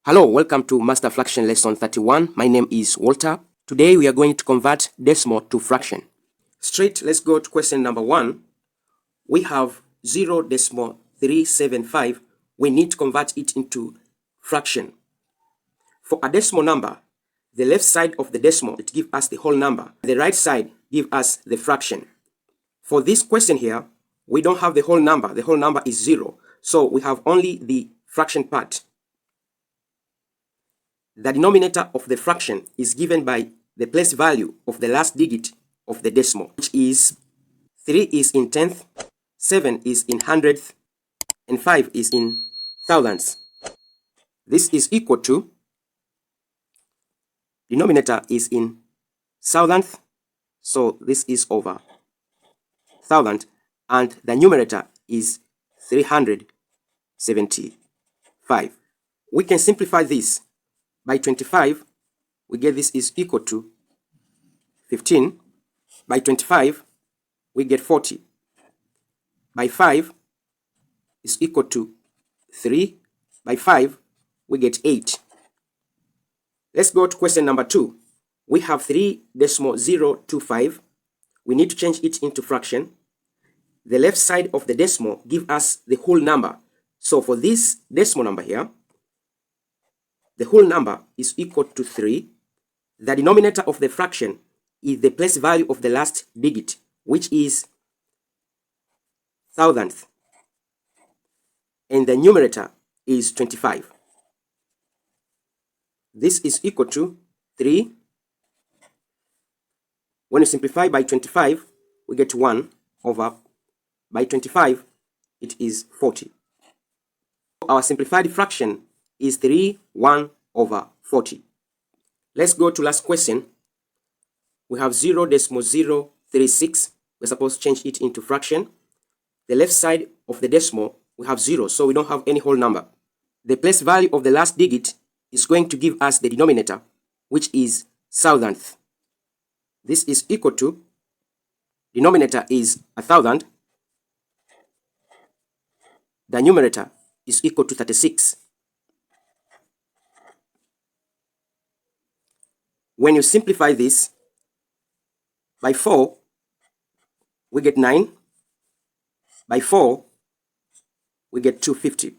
Hello, welcome to Master Fraction Lesson 31. My name is Walter. Today we are going to convert decimal to fraction. Straight, let's go to question number 1. We have 0.375. We need to convert it into fraction. For a decimal number, the left side of the decimal, it gives us the whole number. The right side gives us the fraction. For this question here, we don't have the whole number. The whole number is 0. So we have only the fraction part. The denominator of the fraction is given by the place value of the last digit of the decimal, which is 3 is in tenth, 7 is in hundredth, and 5 is in thousandths. This is equal to, denominator is in thousandth, so this is over thousand, and the numerator is 375. We can simplify this. By 25, we get this is equal to 15. By 25, we get 40. By 5 is equal to 3. By 5, we get 8. Let's go to question number 2. We have 3.025. We need to change it into fraction. The left side of the decimal gives us the whole number. So for this decimal number here, the whole number is equal to 3. The denominator of the fraction is the place value of the last digit, which is thousandth. And the numerator is 25. This is equal to 3. When you simplify by 25, we get 1 over, by 25, it is 40. Our simplified fraction is 1 over 40. Let's go to last question. We have 0.036. We're supposed to change it into fraction. The left side of the decimal, we have 0, so we don't have any whole number. The place value of the last digit is going to give us the denominator, which is thousandth. This is equal to, denominator is 1,000. The numerator is equal to 36. When you simplify this, by 4, we get 9. By 4, we get 250.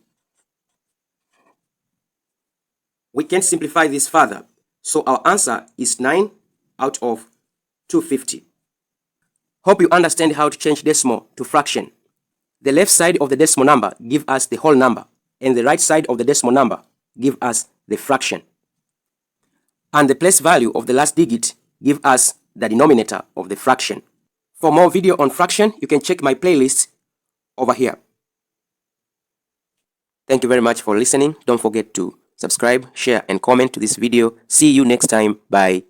We can simplify this further. So our answer is 9 out of 250. Hope you understand how to change decimal to fraction. The left side of the decimal number gives us the whole number, and the right side of the decimal number gives us the fraction. And the place value of the last digit gives us the denominator of the fraction. For more video on fraction, you can check my playlist over here. Thank you very much for listening. Don't forget to subscribe, share, and comment to this video. See you next time. Bye.